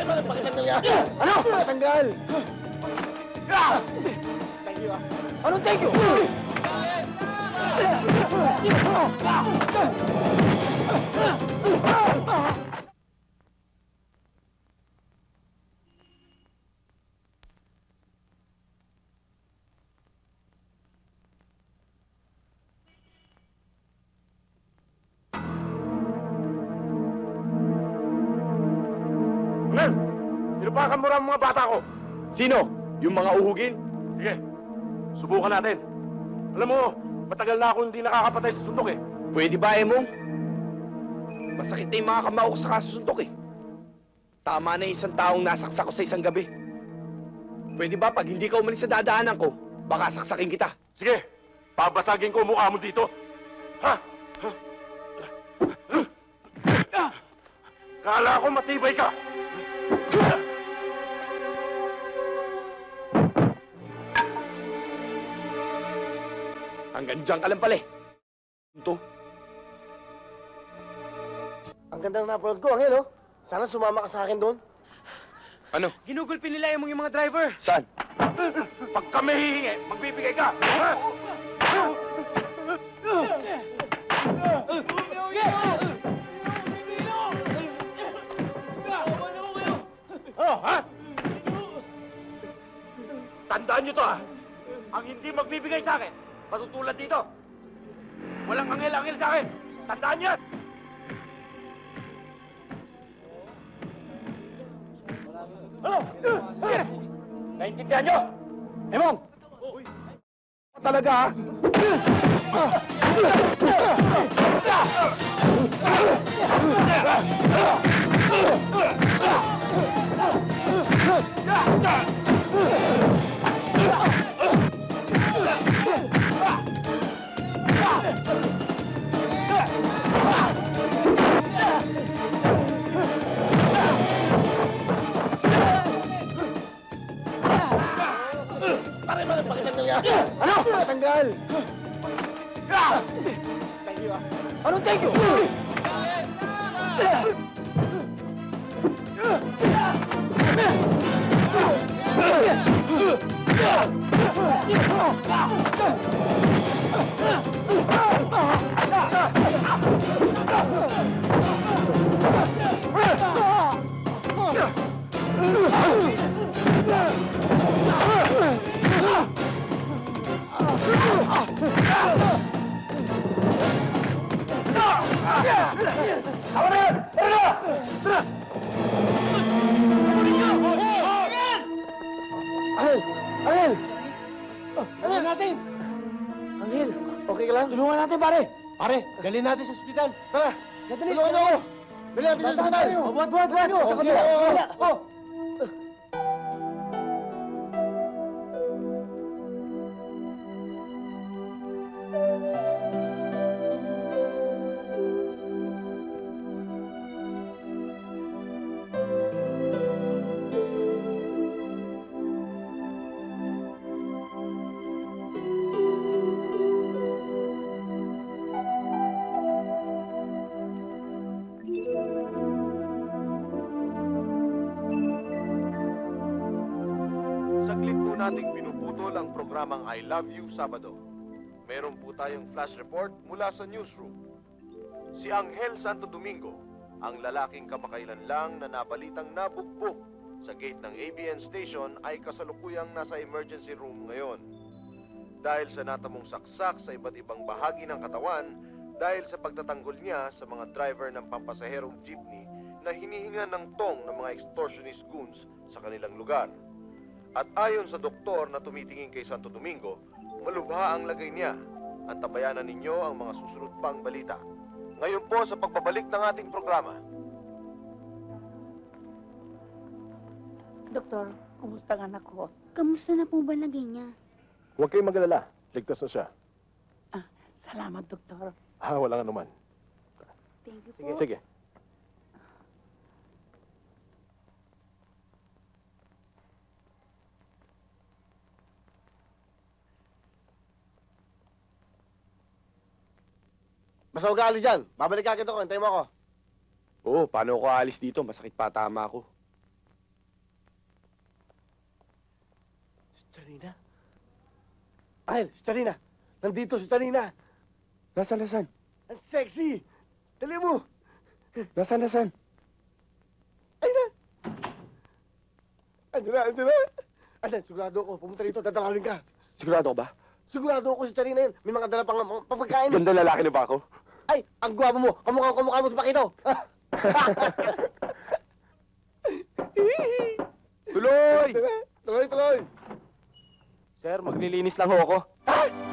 Bakit ang nangyari? Ano? Patanggal! Thank you, ah. Anong thank you? Mel! Tinupakan mo rin ang mga bata ko! Sino? Yung mga uhugin? Sige, subukan natin. Alam mo, matagal na ako hindi nakakapatay sa suntok eh. Pwede ba, Emong? Masakit na yung mga kamao ko sa kasusuntok eh. Tama na yung isang taong nasaksak ko sa isang gabi. Pwede ba pag hindi ka umalis sa dadaanan ko, baka saksakin kita? Sige, babasagin ko ang mukha mo dito. Ha? Kala ko matibay ka. Hanggang dyan ka lang pala eh. Ito. Ang ganda ng napanood ko, Angel, oh. Sana sumama ka sa akin doon. Ano? Ginugulpi nila yung mga driver. Saan? Pag kami hihingi, magbibigay ka. Ha? Oh, ha? Tandaan nyo to, ha? Ang hindi magbibigay sa akin, matutulad dito. Walang angel-angel sa akin. Tandaan nyo yan! Ano? Sige! Naintindihan nyo? Emong! Talaga ha? Bakit ang nangyari? Ano? Patanggal! Thank you, ah. Anong thank you? Tama na yan! Tara na! Tara! Angel! Angel! Angel natin! Angel, okay ka lang? Tulungan natin, pare! Pare, dalhin natin sa ospital. Tara! Tulungan niyo ako! Dalhin natin sa ospital! Buhat! Sa kabila! Oh! Saglit po nating pinuputol ang programang I Love You Sabado. Meron po tayong flash report mula sa newsroom. Si Angel Santo Domingo, ang lalaking kamakailan lang na nabalitang nabugbog sa gate ng ABN station ay kasalukuyang nasa emergency room ngayon. Dahil sa natamong saksak sa iba't ibang bahagi ng katawan, dahil sa pagtatanggol niya sa mga driver ng pampasaherong jeepney na hinihingan ng tong ng mga extortionist goons sa kanilang lugar. At ayon sa doktor na tumitingin kay Santo Domingo, malubha ang lagay niya. Antabayanan ninyo ang mga susunod pang balita. Ngayon po sa pagbabalik ng ating programa. Doktor, kumusta ang anak ko? Kamusta na po ba lagay niya? Huwag kayong magalala. Ligtas na siya. Salamat, Doktor. Walang anuman. Thank you po. Sige. Basta huwag ka alis dyan. Babalik ka kita ko. Hintayin mo ako. Oo, paano ako aalis dito? Masakit pa tama ako. Sarina? Angel, si Sarina. Nandito si Sarina. Nasaan? Ang sexy. Dali mo. Nasaan? Ayun na. Andiyan na. Ayan, sigurado ako. Pumunta rito, dadalawin ka. Sigurado ka ba? Sigurado ako si Sarina yun. May mga dala pang papagkain. Ganda lalaki na ba ako? Ay, ang gwapo mo. Kamukha mo si Pakito. Tuloy! Tuloy. Sir, maglilinis lang ho ako. Ah!